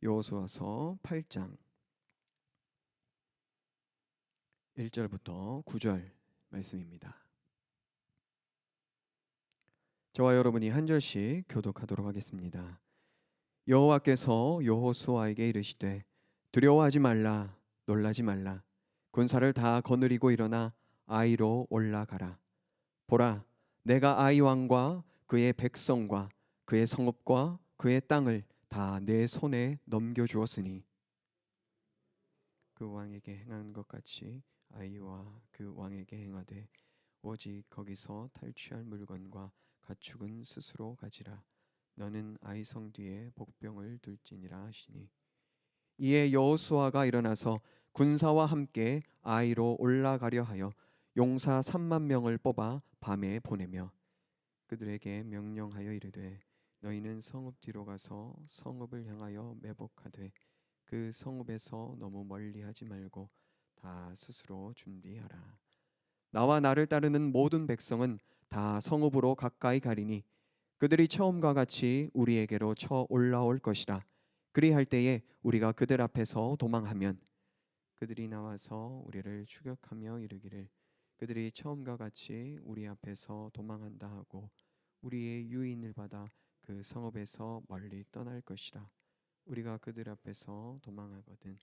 여호수아서 8장 1절부터 9절 말씀입니다. 저와 여러분이 한 절씩 교독하도록 하겠습니다. 여호와께서 여호수아에게 이르시되 두려워하지 말라, 놀라지 말라. 군사를 다 거느리고 일어나 아이로 올라가라. 보라, 내가 아이 왕과 그의 백성과 그의 성읍과 그의 땅을 다 내 손에 넘겨주었으니 그 왕에게 행한 것 같이 아이와 그 왕에게 행하되 오직 거기서 탈취할 물건과 가축은 스스로 가지라. 너는 아이 성 뒤에 복병을 둘지니라 하시니, 이에 여호수아가 일어나서 군사와 함께 아이로 올라가려 하여 용사 3만 명을 뽑아 밤에 보내며 그들에게 명령하여 이르되 너희는 성읍 뒤로 가서 성읍을 향하여 매복하되 그 성읍에서 너무 멀리하지 말고 다 스스로 준비하라. 나와 나를 따르는 모든 백성은 다 성읍으로 가까이 가리니 그들이 처음과 같이 우리에게로 쳐 올라올 것이라. 그리할 때에 우리가 그들 앞에서 도망하면 그들이 나와서 우리를 추격하며 이르기를 그들이 처음과 같이 우리 앞에서 도망한다 하고 우리의 유인을 받아 그 성읍에서 멀리 떠날 것이라. 우리가 그들 앞에서 도망하거든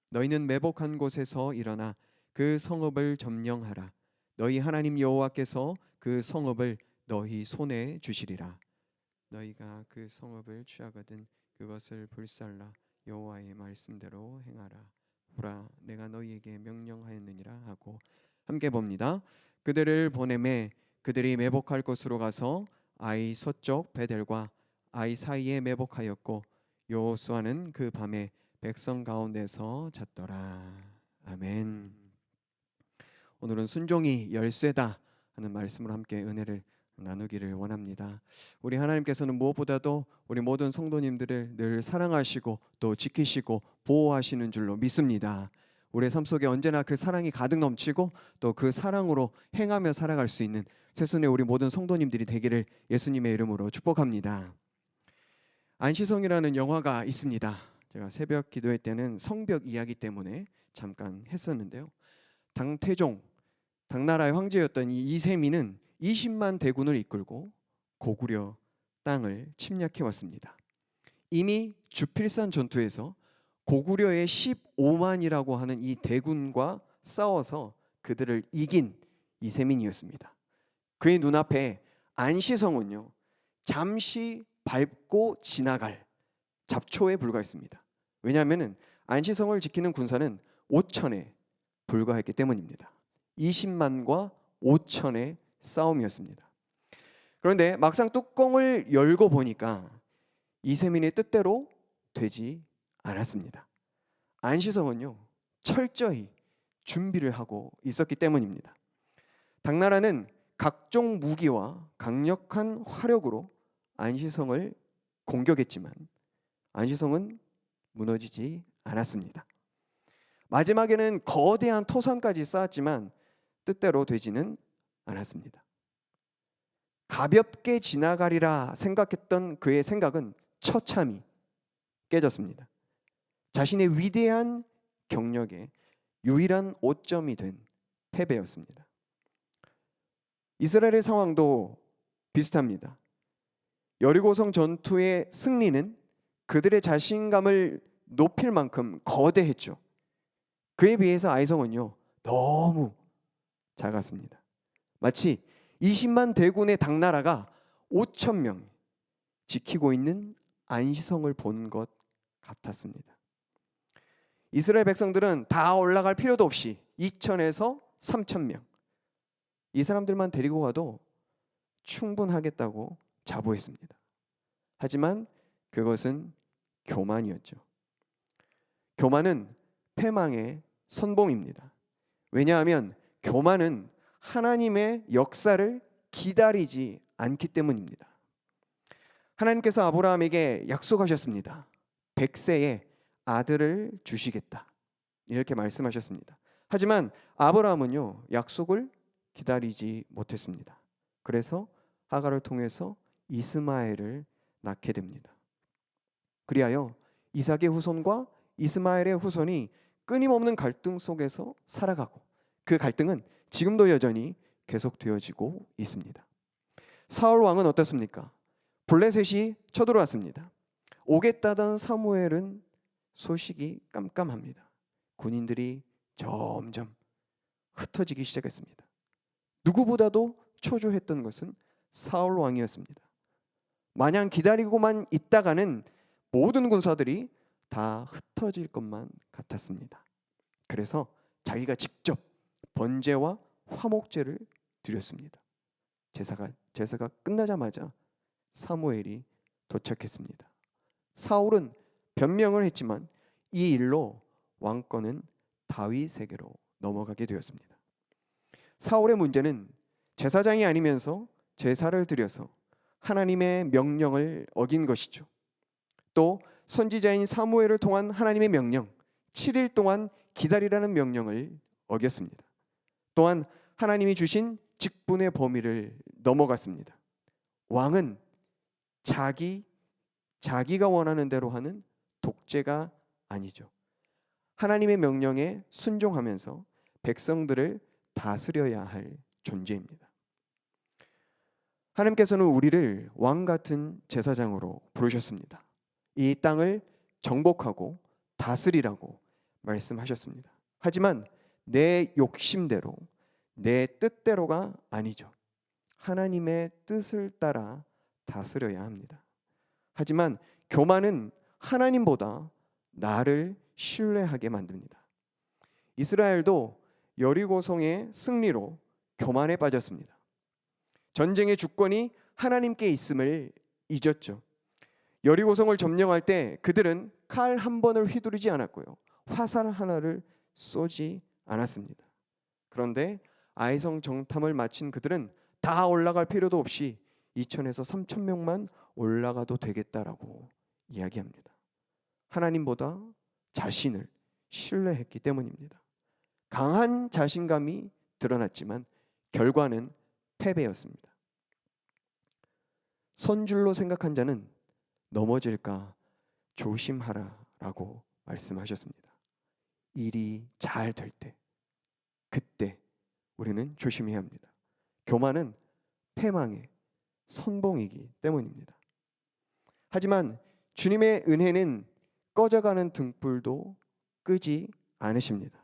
너희는 매복한 곳에서 일어나 그 성읍을 점령하라. 너희 하나님 여호와께서 그 성읍을 너희 손에 주시리라. 너희가 그 성읍을 취하거든 그것을 불살라 여호와의 말씀대로 행하라. 보라, 내가 너희에게 명령하였느니라 하고 함께 봅니다. 그들을 보내매 그들이 매복할 곳으로 가서 아이 서쪽 베델과 아이 사이에 매복하였고 여호수아는 그 밤에 백성 가운데서 잤더라. 아멘. 오늘은 순종이 열쇠다 하는 말씀으로 함께 은혜를 나누기를 원합니다. 우리 하나님께서는 무엇보다도 우리 모든 성도님들을 늘 사랑하시고 또 지키시고 보호하시는 줄로 믿습니다. 우리의 삶 속에 언제나 그 사랑이 가득 넘치고 또 그 사랑으로 행하며 살아갈 수 있는 새순의 우리 모든 성도님들이 되기를 예수님의 이름으로 축복합니다. 안시성이라는 영화가 있습니다. 제가 새벽 기도회 때는 성벽 이야기 때문에 잠깐 했었는데요. 당태종, 당나라의 황제였던 이 이세민은 20만 대군을 이끌고 고구려 땅을 침략해 왔습니다. 이미 주필산 전투에서 고구려의 15만이라고 하는 이 대군과 싸워서 그들을 이긴 이세민이었습니다. 그의 눈앞에 안시성은요, 잠시 밟고 지나갈 잡초에 불과했습니다. 왜냐하면 안시성을 지키는 군사는 5천에 불과했기 때문입니다. 20만과 5천의 싸움이었습니다. 그런데 막상 뚜껑을 열고 보니까 이세민의 뜻대로 되지 않았습니다. 안시성은요, 철저히 준비를 하고 있었기 때문입니다. 당나라는 각종 무기와 강력한 화력으로 안시성을 공격했지만 안시성은 무너지지 않았습니다. 마지막에는 거대한 토산까지 쌓았지만 뜻대로 되지는 않았습니다. 가볍게 지나가리라 생각했던 그의 생각은 처참히 깨졌습니다. 자신의 위대한 경력에 유일한 오점이 된 패배였습니다. 이스라엘의 상황도 비슷합니다. 여리고성 전투의 승리는 그들의 자신감을 높일 만큼 거대했죠. 그에 비해서 아이성은요, 너무 작았습니다. 마치 20만 대군의 당나라가 5천 명 지키고 있는 안시성을 본 것 같았습니다. 이스라엘 백성들은 다 올라갈 필요도 없이 2천에서 3천 명, 이 사람들만 데리고 가도 충분하겠다고 자부했습니다. 하지만 그것은 교만이었죠. 교만은 패망의 선봉입니다. 왜냐하면 교만은 하나님의 역사를 기다리지 않기 때문입니다. 하나님께서 아브라함에게 약속하셨습니다. 100세에 아들을 주시겠다, 이렇게 말씀하셨습니다. 하지만 아브라함은요, 약속을 기다리지 못했습니다. 그래서 하갈을 통해서 이스마엘을 낳게 됩니다. 그리하여 이삭의 후손과 이스마엘의 후손이 끊임없는 갈등 속에서 살아가고 그 갈등은 지금도 여전히 계속되어지고 있습니다. 사울 왕은 어떻습니까? 블레셋이 쳐들어왔습니다. 오겠다던 사무엘은 소식이 깜깜합니다. 군인들이 점점 흩어지기 시작했습니다. 누구보다도 초조했던 것은 사울 왕이었습니다. 마냥 기다리고만 있다가는 모든 군사들이 다 흩어질 것만 같았습니다. 그래서 자기가 직접 번제와 화목제를 드렸습니다. 제사가 끝나자마자 사무엘이 도착했습니다. 사울은 변명을 했지만 이 일로 왕권은 다윗에게로 넘어가게 되었습니다. 사울의 문제는 제사장이 아니면서 제사를 드려서 하나님의 명령을 어긴 것이죠. 또 선지자인 사무엘을 통한 하나님의 명령, 7일 동안 기다리라는 명령을 어겼습니다. 또한 하나님이 주신 직분의 범위를 넘어갔습니다. 왕은 자기가 원하는 대로 하는 독재가 아니죠. 하나님의 명령에 순종하면서 백성들을 다스려야 할 존재입니다. 하나님께서는 우리를 왕 같은 제사장으로 부르셨습니다. 이 땅을 정복하고 다스리라고 말씀하셨습니다. 하지만 내 욕심대로, 내 뜻대로가 아니죠. 하나님의 뜻을 따라 다스려야 합니다. 하지만 교만은 하나님보다 나를 신뢰하게 만듭니다. 이스라엘도 여리고성의 승리로 교만에 빠졌습니다. 전쟁의 주권이 하나님께 있음을 잊었죠. 여리고성을 점령할 때 그들은 칼 한 번을 휘두르지 않았고요, 화살 하나를 쏘지 않았습니다. 그런데 아이성 정탐을 마친 그들은 다 올라갈 필요도 없이 2,000에서 3,000명만 올라가도 되겠다라고 이야기합니다. 하나님보다 자신을 신뢰했기 때문입니다. 강한 자신감이 드러났지만 결과는 패배였습니다. 선줄로 생각한 자는 넘어질까 조심하라라고 말씀하셨습니다. 일이 잘 될 때, 그때 우리는 조심해야 합니다. 교만은 패망의 선봉이기 때문입니다. 하지만 주님의 은혜는 꺼져가는 등불도 끄지 않으십니다.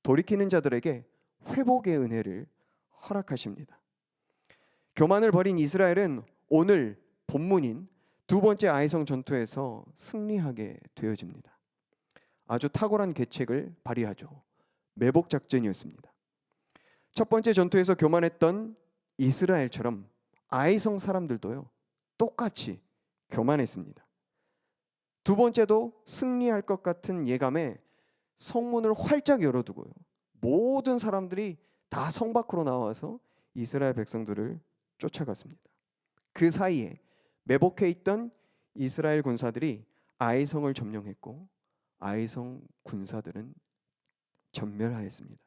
돌이키는 자들에게 회복의 은혜를 허락하십니다. 교만을 버린 이스라엘은 오늘 본문인 두 번째 아이성 전투에서 승리하게 되어집니다. 아주 탁월한 계책을 발휘하죠. 매복 작전이었습니다. 첫 번째 전투에서 교만했던 이스라엘처럼 아이성 사람들도요, 똑같이 교만했습니다. 두 번째도 승리할 것 같은 예감에 성문을 활짝 열어두고요, 모든 사람들이 다 성 밖으로 나와서 이스라엘 백성들을 쫓아갔습니다. 그 사이에 매복해 있던 이스라엘 군사들이 아이성을 점령했고 아이성 군사들은 전멸하였습니다.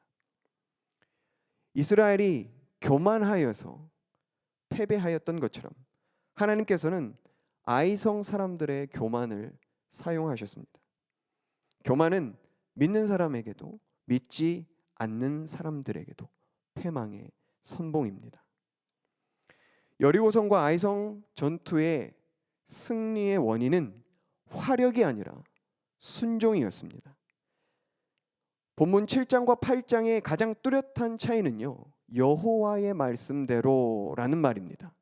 이스라엘이 교만하여서 패배하였던 것처럼 하나님께서는 아이성 사람들의 교만을 사용하셨습니다. 교만은 믿는 사람에게도 믿지 않는 사람들에게도 패망의 선봉입니다. 여리고성과 아이성 전투의 승리의 원인은 화력이 아니라 순종이었습니다. 본문 7장과 8장의 가장 뚜렷한 차이는요, 여호와의 말씀대로라는 말입니다.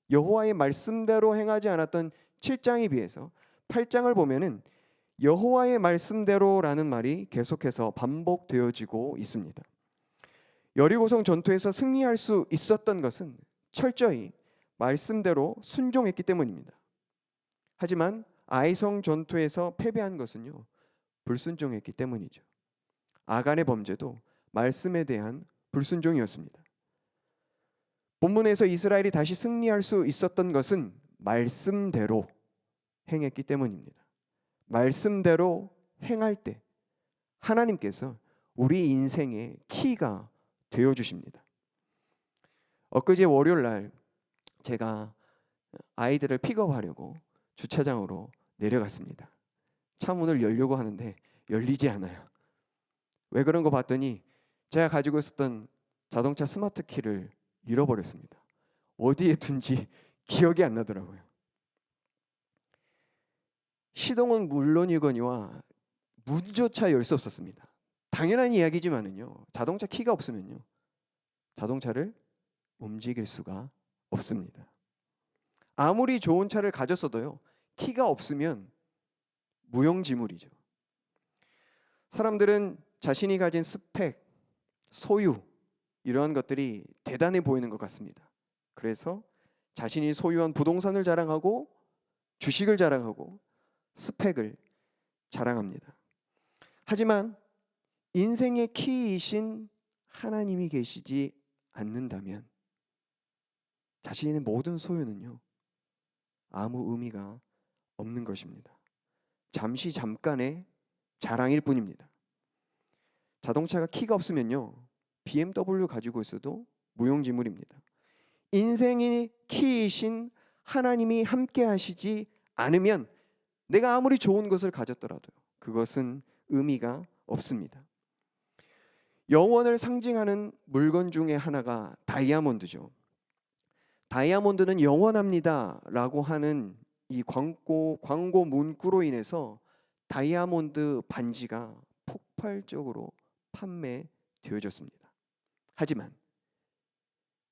여호와의 말씀대로 행하지 않았던 7장에 비해서 8장을 보면은 여호와의 말씀대로라는 말이 계속해서 반복되어지고 있습니다. 여리고성 전투에서 승리할 수 있었던 것은 철저히 말씀대로 순종했기 때문입니다. 하지만 아이성 전투에서 패배한 것은요, 불순종했기 때문이죠. 아간의 범죄도 말씀에 대한 불순종이었습니다. 본문에서 이스라엘이 다시 승리할 수 있었던 것은 말씀대로 행했기 때문입니다. 말씀대로 행할 때 하나님께서 우리 인생의 키가 되어 주십니다. 엊그제 월요일 날 제가 아이들을 픽업하려고 주차장으로 내려갔습니다. 차 문을 열려고 하는데 열리지 않아요. 왜 그런 거 봤더니 제가 가지고 있었던 자동차 스마트 키를 잃어버렸습니다. 어디에 둔지 기억이 안 나더라고요. 시동은 물론이거니와 문조차 열 수 없었습니다. 당연한 이야기지만은요, 자동차 키가 없으면요, 자동차를 움직일 수가 없습니다. 아무리 좋은 차를 가졌어도요, 키가 없으면 무용지물이죠. 사람들은 자신이 가진 스펙, 소유, 이러한 것들이 대단해 보이는 것 같습니다. 그래서 자신이 소유한 부동산을 자랑하고 주식을 자랑하고 스펙을 자랑합니다. 하지만 인생의 키이신 하나님이 계시지 않는다면 자신의 모든 소유는요, 아무 의미가 없는 것입니다. 잠깐의 자랑일 뿐입니다. 자동차가 키가 없으면요, BMW 가지고 있어도 무용지물입니다. 인생이 키이신 하나님이 함께 하시지 않으면 내가 아무리 좋은 것을 가졌더라도 그것은 의미가 없습니다. 영원을 상징하는 물건 중에 하나가 다이아몬드죠. 다이아몬드는 영원합니다 라고 하는 이 광고 문구로 인해서 다이아몬드 반지가 폭발적으로 판매되어졌습니다. 하지만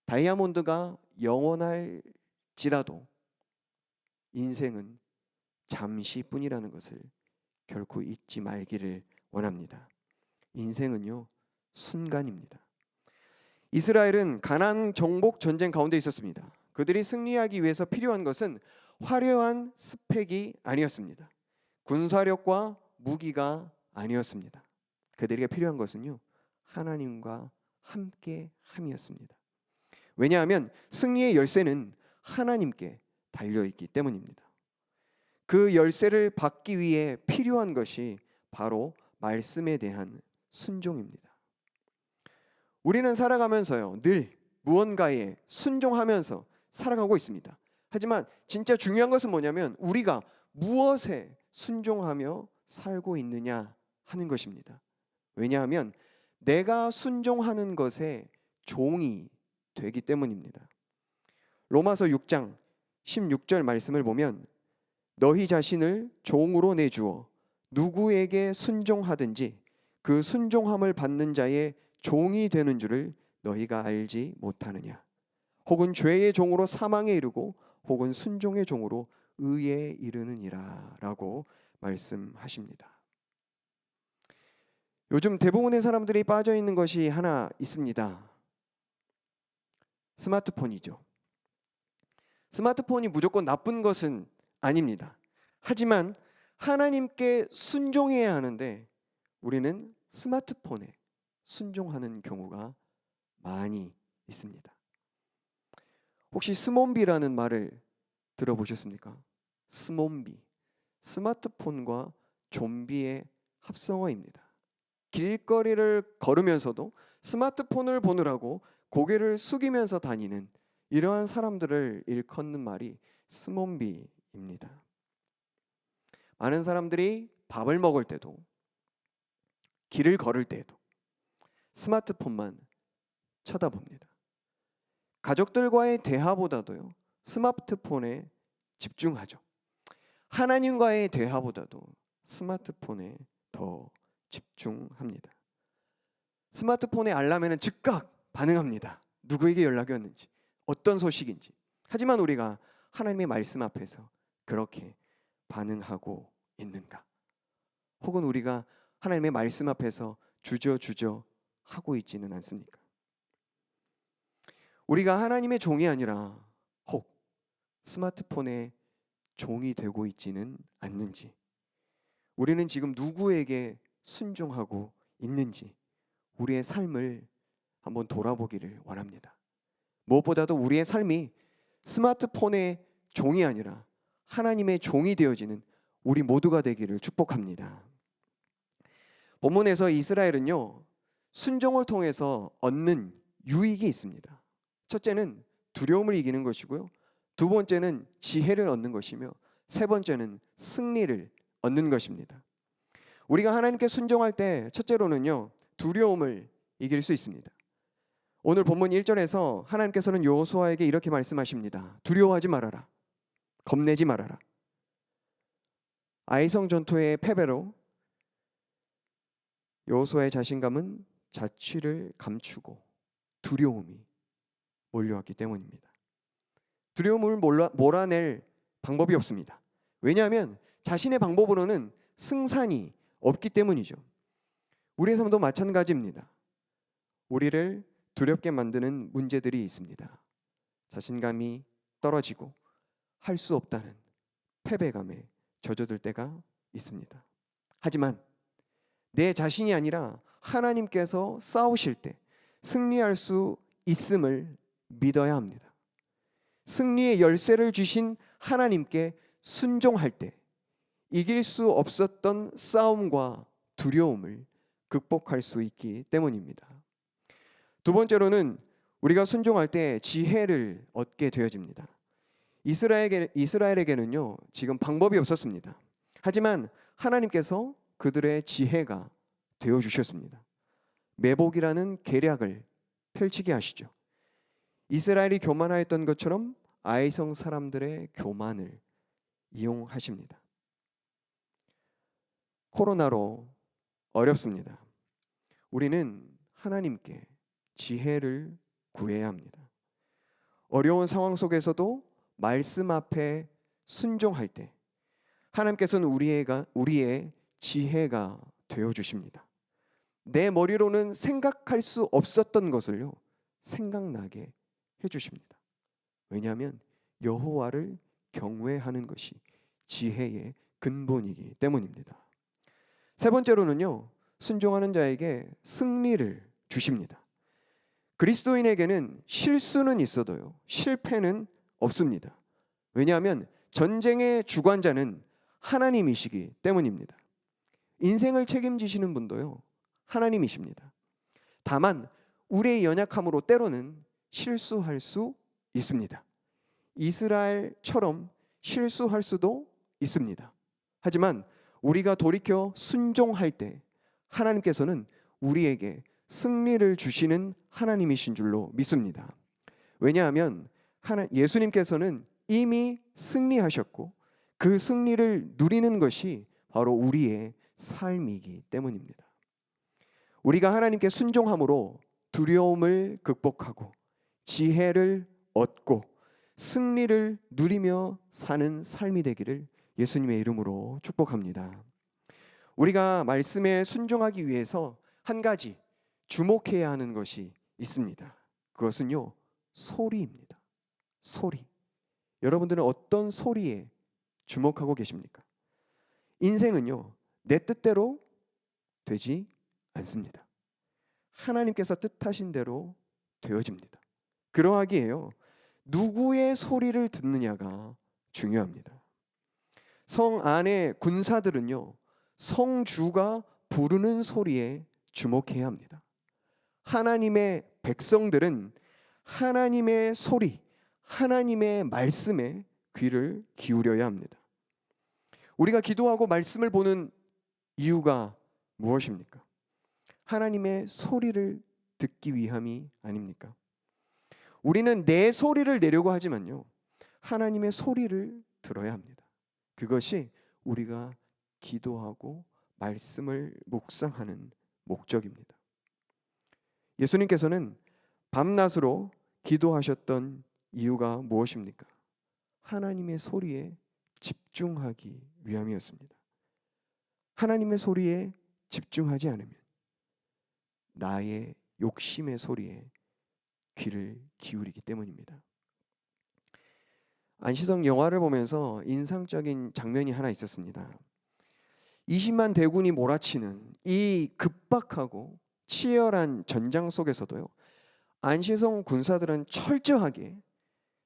다이아몬드가 영원할지라도 인생은 잠시뿐이라는 것을 결코 잊지 말기를 원합니다. 인생은요, 순간입니다. 이스라엘은 가나안 정복 전쟁 가운데 있었습니다. 그들이 승리하기 위해서 필요한 것은 화려한 스펙이 아니었습니다. 군사력과 무기가 아니었습니다. 그들에게 필요한 것은요, 하나님과 함께 함이었습니다. 왜냐하면 승리의 열쇠는 하나님께 달려있기 때문입니다. 그 열쇠를 받기 위해 필요한 것이 바로 말씀에 대한 순종입니다. 우리는 살아가면서요, 늘 무언가에 순종하면서 살아가고 있습니다. 하지만 진짜 중요한 것은 뭐냐면 우리가 무엇에 순종하며 살고 있느냐 하는 것입니다. 왜냐하면 내가 순종하는 것에 종이 되기 때문입니다. 로마서 6장 16절 말씀을 보면 너희 자신을 종으로 내주어 누구에게 순종하든지 그 순종함을 받는 자의 종이 되는 줄을 너희가 알지 못하느냐. 혹은 죄의 종으로 사망에 이르고 혹은 순종의 종으로 의에 이르느니라 라고 말씀하십니다. 요즘 대부분의 사람들이 빠져 있는 것이 하나 있습니다. 스마트폰이죠. 스마트폰이 무조건 나쁜 것은 아닙니다. 하지만 하나님께 순종해야 하는데 우리는 스마트폰에 순종하는 경우가 많이 있습니다. 혹시 스몬비라는 말을 들어보셨습니까? 스몬비, 스마트폰과 좀비의 합성어입니다. 길거리를 걸으면서도 스마트폰을 보느라고 고개를 숙이면서 다니는 이러한 사람들을 일컫는 말이 스몬비입니다. 많은 사람들이 밥을 먹을 때도 길을 걸을 때에도 스마트폰만 쳐다봅니다. 가족들과의 대화보다도요, 스마트폰에 집중하죠. 하나님과의 대화보다도 스마트폰에 더 집중합니다. 스마트폰의 알람에는 즉각 반응합니다. 누구에게 연락이 왔는지, 어떤 소식인지. 하지만 우리가 하나님의 말씀 앞에서 그렇게 반응하고 있는가? 혹은 우리가 하나님의 말씀 앞에서 주저주저 하고 있지는 않습니까? 우리가 하나님의 종이 아니라 혹 스마트폰의 종이 되고 있지는 않는지, 우리는 지금 누구에게 순종하고 있는지 우리의 삶을 한번 돌아보기를 원합니다. 무엇보다도 우리의 삶이 스마트폰의 종이 아니라 하나님의 종이 되어지는 우리 모두가 되기를 축복합니다. 본문에서 이스라엘은요, 순종을 통해서 얻는 유익이 있습니다. 첫째는 두려움을 이기는 것이고요, 두 번째는 지혜를 얻는 것이며 세 번째는 승리를 얻는 것입니다. 우리가 하나님께 순종할 때 첫째로는요, 두려움을 이길 수 있습니다. 오늘 본문 1절에서 하나님께서는 여호수아에게 이렇게 말씀하십니다. 두려워하지 말아라. 겁내지 말아라. 아이성 전투의 패배로 여호수아의 자신감은 자취를 감추고 두려움이 몰려왔기 때문입니다. 두려움을 몰아낼 방법이 없습니다. 왜냐하면 자신의 방법으로는 승산이 없기 때문이죠. 우리의 삶도 마찬가지입니다. 우리를 두렵게 만드는 문제들이 있습니다. 자신감이 떨어지고 할 수 없다는 패배감에 젖어들 때가 있습니다. 하지만 내 자신이 아니라 하나님께서 싸우실 때 승리할 수 있음을 믿어야 합니다. 승리의 열쇠를 주신 하나님께 순종할 때 이길 수 없었던 싸움과 두려움을 극복할 수 있기 때문입니다. 두 번째로는 우리가 순종할 때 지혜를 얻게 되어집니다. 이스라엘에게는요, 지금 방법이 없었습니다. 하지만 하나님께서 그들의 지혜가 되어주셨습니다. 매복이라는 계략을 펼치게 하시죠. 이스라엘이 교만하였던 것처럼 아이성 사람들의 교만을 이용하십니다. 코로나로 어렵습니다. 우리는 하나님께 지혜를 구해야 합니다. 어려운 상황 속에서도 말씀 앞에 순종할 때 하나님께서는 우리의 지혜가 되어주십니다. 내 머리로는 생각할 수 없었던 것을요, 생각나게 해주십니다. 왜냐하면 여호와를 경외하는 것이 지혜의 근본이기 때문입니다. 세 번째로는요, 순종하는 자에게 승리를 주십니다. 그리스도인에게는 실수는 있어도요, 실패는 없습니다. 왜냐하면 전쟁의 주관자는 하나님이시기 때문입니다. 인생을 책임지시는 분도요, 하나님이십니다. 다만 우리의 연약함으로 때로는 실수할 수 있습니다. 이스라엘처럼 실수할 수도 있습니다. 하지만 우리가 돌이켜 순종할 때 하나님께서는 우리에게 승리를 주시는 하나님이신 줄로 믿습니다. 왜냐하면 예수님께서는 이미 승리하셨고 그 승리를 누리는 것이 바로 우리의 삶이기 때문입니다. 우리가 하나님께 순종함으로 두려움을 극복하고 지혜를 얻고 승리를 누리며 사는 삶이 되기를 예수님의 이름으로 축복합니다. 우리가 말씀에 순종하기 위해서 한 가지 주목해야 하는 것이 있습니다. 그것은요, 소리입니다. 소리. 여러분들은 어떤 소리에 주목하고 계십니까? 인생은요, 내 뜻대로 되지 않습니다. 하나님께서 뜻하신 대로 되어집니다. 그러하기에요, 누구의 소리를 듣느냐가 중요합니다. 성 안의 군사들은요, 성주가 부르는 소리에 주목해야 합니다. 하나님의 백성들은 하나님의 소리, 하나님의 말씀에 귀를 기울여야 합니다. 우리가 기도하고 말씀을 보는 이유가 무엇입니까? 하나님의 소리를 듣기 위함이 아닙니까? 우리는 내 소리를 내려고 하지만요, 하나님의 소리를 들어야 합니다. 그것이 우리가 기도하고 말씀을 묵상하는 목적입니다. 예수님께서는 밤낮으로 기도하셨던 이유가 무엇입니까? 하나님의 소리에 집중하기 위함이었습니다. 하나님의 소리에 집중하지 않으면 나의 욕심의 소리에 귀를 기울이기 때문입니다. 안시성 영화를 보면서 인상적인 장면이 하나 있었습니다. 20만 대군이 몰아치는 이 급박하고 치열한 전장 속에서도요, 안시성 군사들은 철저하게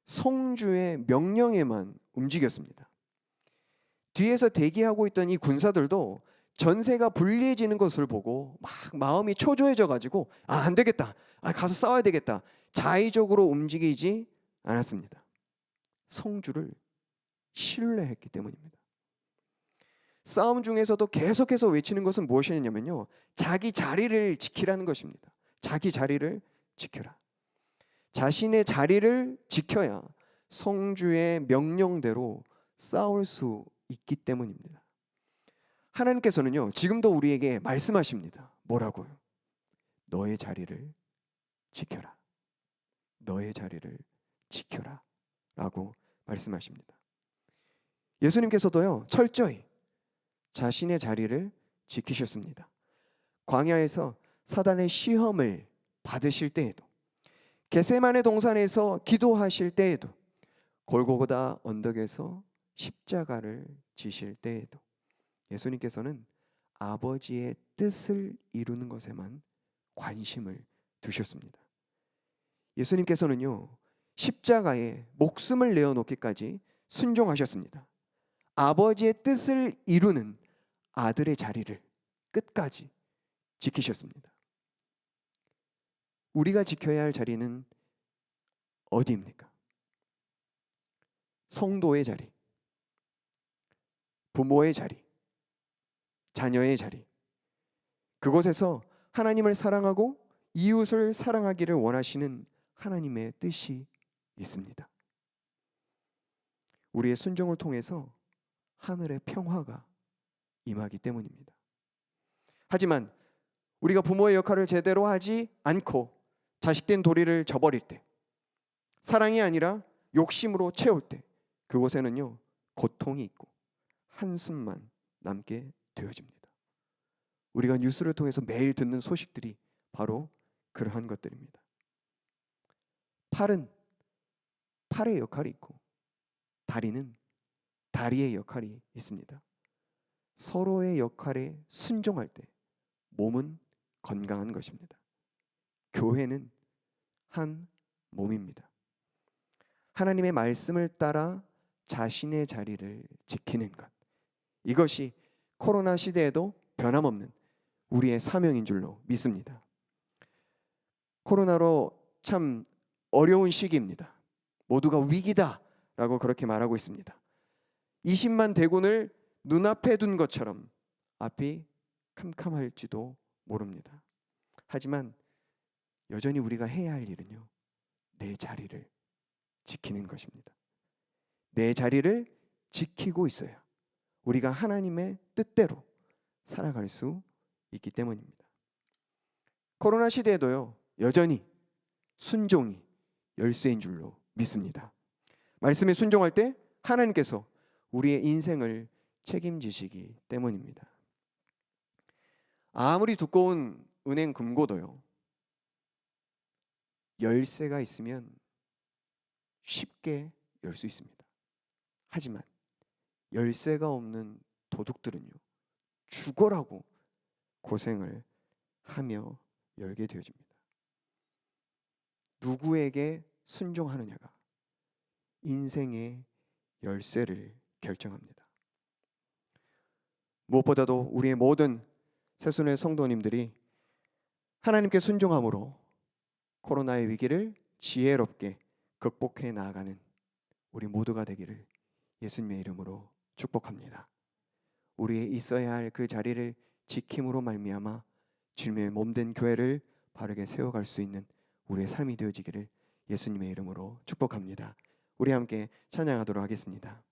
성주의 명령에만 움직였습니다. 뒤에서 대기하고 있던 이 군사들도 전세가 불리해지는 것을 보고 막 마음이 초조해져 가지고 안 되겠다, 가서 싸워야 되겠다, 자의적으로 움직이지 않았습니다. 성주를 신뢰했기 때문입니다. 싸움 중에서도 계속해서 외치는 것은 무엇이냐면요, 자기 자리를 지키라는 것입니다. 자기 자리를 지켜라. 자신의 자리를 지켜야 성주의 명령대로 싸울 수 있기 때문입니다. 하나님께서는요, 지금도 우리에게 말씀하십니다. 뭐라고요? 너의 자리를 지켜라. 너의 자리를 지켜라 라고 말씀하십니다. 예수님께서도요, 철저히 자신의 자리를 지키셨습니다. 광야에서 사단의 시험을 받으실 때에도, 겟세마네 동산에서 기도하실 때에도, 골고다 언덕에서 십자가를 지실 때에도 예수님께서는 아버지의 뜻을 이루는 것에만 관심을 두셨습니다. 예수님께서는요, 십자가에 목숨을 내어놓기까지 순종하셨습니다. 아버지의 뜻을 이루는 아들의 자리를 끝까지 지키셨습니다. 우리가 지켜야 할 자리는 어디입니까? 성도의 자리, 부모의 자리, 자녀의 자리. 그곳에서 하나님을 사랑하고 이웃을 사랑하기를 원하시는 하나님의 뜻이 있습니다. 우리의 순종을 통해서 하늘의 평화가 임하기 때문입니다. 하지만 우리가 부모의 역할을 제대로 하지 않고 자식된 도리를 저버릴 때, 사랑이 아니라 욕심으로 채울 때, 그곳에는요, 고통이 있고 한숨만 남게 되어집니다. 우리가 뉴스를 통해서 매일 듣는 소식들이 바로 그러한 것들입니다. 팔은 팔의 역할이 있고 다리는 다리의 역할이 있습니다. 서로의 역할에 순종할 때 몸은 건강한 것입니다. 교회는 한 몸입니다. 하나님의 말씀을 따라 자신의 자리를 지키는 것, 이것이 코로나 시대에도 변함없는 우리의 사명인 줄로 믿습니다. 코로나로 참 어려운 시기입니다. 모두가 위기다라고 그렇게 말하고 있습니다. 20만 대군을 눈앞에 둔 것처럼 앞이 캄캄할지도 모릅니다. 하지만 여전히 우리가 해야 할 일은요, 내 자리를 지키는 것입니다. 내 자리를 지키고 있어야 우리가 하나님의 뜻대로 살아갈 수 있기 때문입니다. 코로나 시대에도요, 여전히 순종이 열쇠인 줄로 믿습니다. 말씀에 순종할 때 하나님께서 우리의 인생을 책임지시기 때문입니다. 아무리 두꺼운 은행 금고도요, 열쇠가 있으면 쉽게 열 수 있습니다. 하지만 열쇠가 없는 도둑들은요, 죽어라고 고생을 하며 열게 되어집니다. 누구에게 순종하느냐가 인생의 열쇠를 결정합니다. 무엇보다도 우리의 모든 새순의 성도님들이 하나님께 순종함으로 코로나의 위기를 지혜롭게 극복해 나아가는 우리 모두가 되기를 예수님의 이름으로 축복합니다. 우리의 있어야 할 그 자리를 지킴으로 말미암아 주님의 몸된 교회를 바르게 세워갈 수 있는 우리의 삶이 되어지기를 예수님의 이름으로 축복합니다. 우리 함께 찬양하도록 하겠습니다.